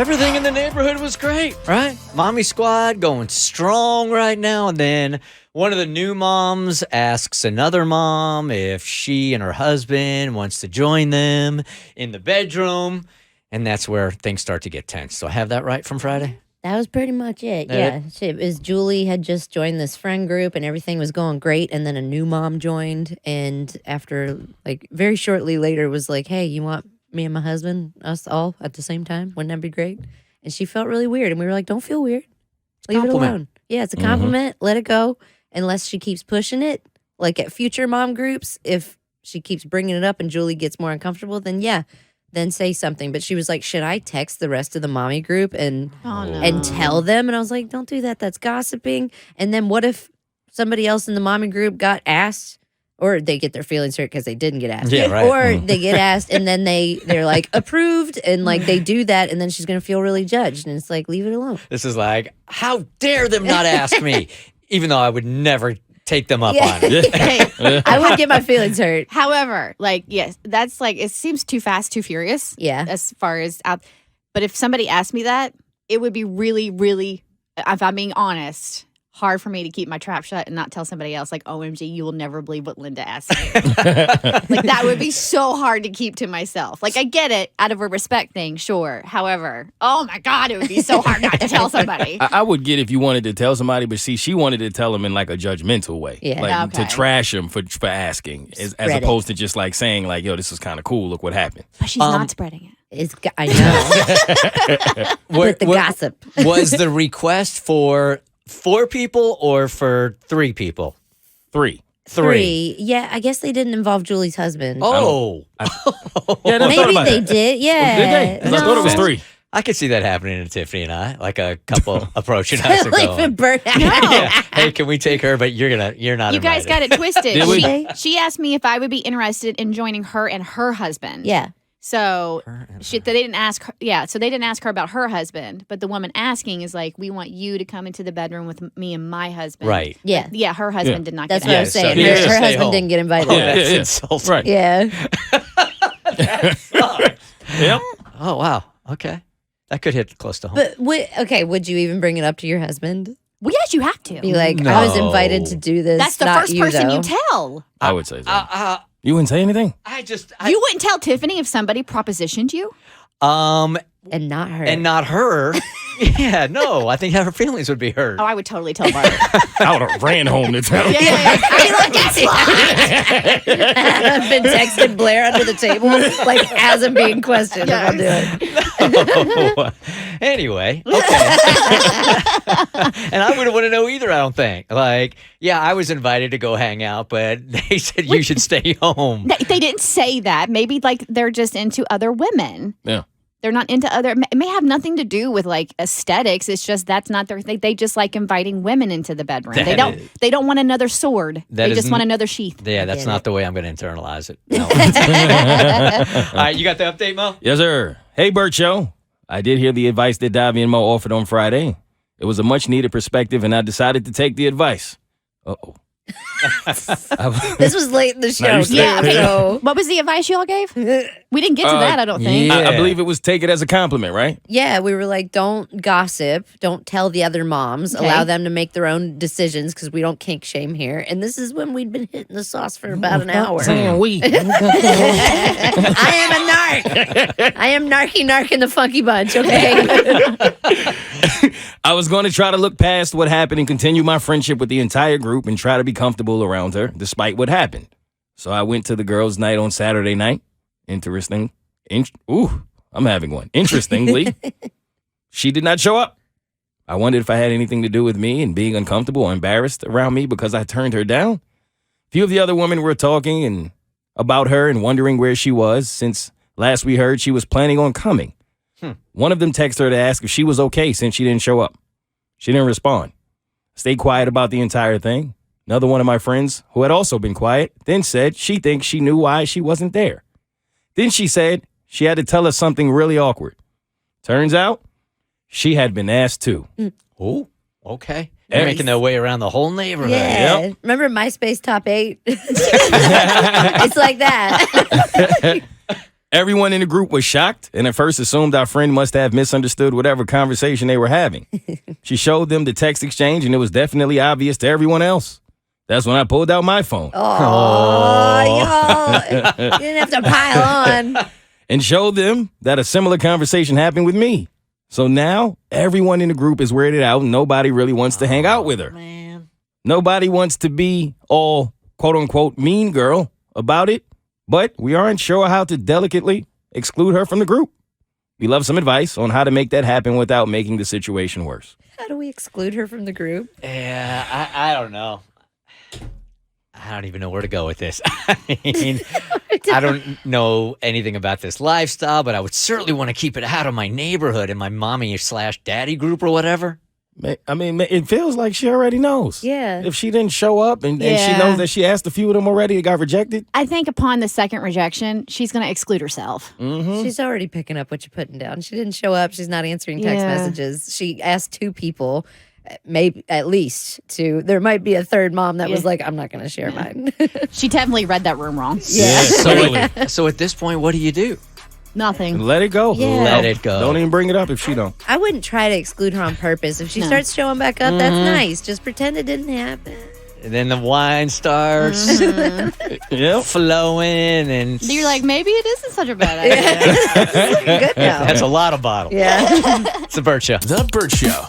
Everything in the neighborhood was great, right? Mommy squad going strong right now. And then one of the new moms asks another mom if she and her husband wants to join them in the bedroom. And that's where things start to get tense. So I have that right from Friday? That was pretty much it. Yeah. It was Julie had just joined this friend group and everything was going great. And then a new mom joined. And after, like, very shortly later was like, hey, you want me and my husband, us all at the same time? Wouldn't that be great? And she felt really weird. And we were like, don't feel weird. Leave it alone. Yeah, it's a compliment. Let it go. Unless she keeps pushing it. Like at future mom groups, if she keeps bringing it up and Julie gets more uncomfortable, then yeah, then say something. But she was like, should I text the rest of the mommy group and tell them? And I was like, don't do that. That's gossiping. And then what if somebody else in the mommy group got asked? Or they get their feelings hurt because they didn't get asked. Yeah, right. Or they get asked and then they're like approved and like they do that and then she's going to feel really judged. And it's like, leave it alone. This is like, how dare them not ask me? Even though I would never take them up on it. Hey, I would get my feelings hurt. however, like, yes, that's like, it seems too fast, too furious. Yeah. As far as out. But if somebody asked me that, it would be really, really, if I'm being honest, hard for me to keep my trap shut and not tell somebody else, like, OMG, you will never believe what Linda asked me. Like, that would be so hard to keep to myself. Like, I get it out of a respect thing, sure. However, oh my God, it would be so hard not to tell somebody. I would get if you wanted to tell somebody, but see, she wanted to tell them in like a judgmental way. Yeah. Like Okay. to trash them for asking, as opposed to just like saying like, yo, this is kind of cool. Look what happened. But she's not spreading it. I know. With the gossip. Was the request for 4 people or for 3 people? 3. 3. Yeah, I guess they didn't involve Julie's husband. Oh. Yeah, I never thought Maybe about they that. did. Yeah. Did they? 'Cause I thought it was 3. I could see that happening to Tiffany and I, like a couple approaching us and Like going, when Bert yeah, hey, can we take her? But you're not You invited. guys got it twisted. Did we? She asked me if I would be interested in joining her and her husband. Yeah. So they didn't ask her. Yeah, so they didn't ask her about her husband, but the woman asking is like, we want you to come into the bedroom with me and my husband. Right. Yeah. Yeah, her husband did not That's get what I it. was saying. so Her, you just her stay husband home. didn't get invited. Oh, that's yeah. insulting. Right. Yeah. Yep. Oh, wow. Okay. That could hit close to home. But would you even bring it up to your husband? Well, yes, you have to. Be like, I was No. invited to do this. That's the not first you, person though. you tell. I would say so. You wouldn't say anything? You wouldn't tell Tiffany if somebody propositioned you? And not her. And not her. Yeah, no. I think her feelings would be hurt. Oh, I would totally tell Bart. I would have ran home to tell her. I'd be like, guess what? I've been texting Blair under the table, like as I'm being questioned. If I'll do it. Anyway, okay. And I wouldn't want to know either, I don't think. Like, yeah, I was invited to go hang out, but they said you should stay home. They didn't say that. Maybe like they're just into other women. Yeah. They're not into other. It may have nothing to do with like aesthetics. It's just that's not their thing. They just like inviting women into the bedroom. They don't want another sword. They just want another sheath. Yeah, that's not the way I'm going to internalize it. No. All right, you got the update, Mo? Yes, sir. Hey, Bert Show. I did hear the advice that Davy and Mo offered on Friday. It was a much-needed perspective, and I decided to take the advice. Uh-oh. This was late in the show. you said- So, What was the advice you all gave? We didn't get to that, I don't think. yeah. I believe it was take it as a compliment, right? yeah, we were like, don't gossip. Don't tell the other moms. Okay. Allow them to make their own decisions because we don't kink shame here. And this is when we'd been hitting the sauce for about an hour. We. I am a narc. I am narky in the funky bunch, okay? I was going to try to look past what happened and continue my friendship with the entire group and try to be comfortable around her, despite what happened. So I went to the girls' night on Saturday night. I'm having one. Interestingly, she did not show up. I wondered if I had anything to do with me and being uncomfortable or embarrassed around me because I turned her down. A few of the other women were talking about her and wondering where she was since last we heard she was planning on coming. One of them texted her to ask if she was okay since she didn't show up. She didn't respond. Stayed quiet about the entire thing. Another one of my friends, who had also been quiet, then said she thinks she knew why she wasn't there. Then she said she had to tell us something really awkward. Turns out, she had been asked too. Oh, okay. They're making their way around the whole neighborhood. Yeah. Yep. Remember MySpace Top 8? It's like that. Everyone in the group was shocked and at first assumed our friend must have misunderstood whatever conversation they were having. She showed them the text exchange and it was definitely obvious to everyone else. That's when I pulled out my phone. Oh, y'all. You didn't have to pile on. And showed them that a similar conversation happened with me. So now everyone in the group is weirded out and nobody really wants to hang out with her. Man. Nobody wants to be all quote unquote mean girl about it, but we aren't sure how to delicately exclude her from the group. We love some advice on how to make that happen without making the situation worse. How do we exclude her from the group? Yeah, I don't know. I don't even know where to go with this. I mean, I don't know anything about this lifestyle, but I would certainly want to keep it out of my neighborhood in my mommy/daddy group or whatever. I mean, it feels like she already knows. Yeah. If she didn't show up and she knows that she asked a few of them already and got rejected. I think upon the second rejection, she's going to exclude herself. Mm-hmm. She's already picking up what you're putting down. She didn't show up. She's not answering text messages. She asked 2 people, maybe at least 2. There might be a third mom that was like, I'm not going to share mine. She definitely read that room wrong. Yeah. So at this point, what do you do? Nothing. Let it go. Yeah. Let it go. Don't even bring it up if she don't. I wouldn't try to exclude her on purpose. If she starts showing back up, that's nice. Just pretend it didn't happen. And then the wine starts flowing, and You're like, maybe it isn't such a bad idea. It's looking good now. that's a lot of bottles. Yeah. It's the Bert Show. The Bert Show.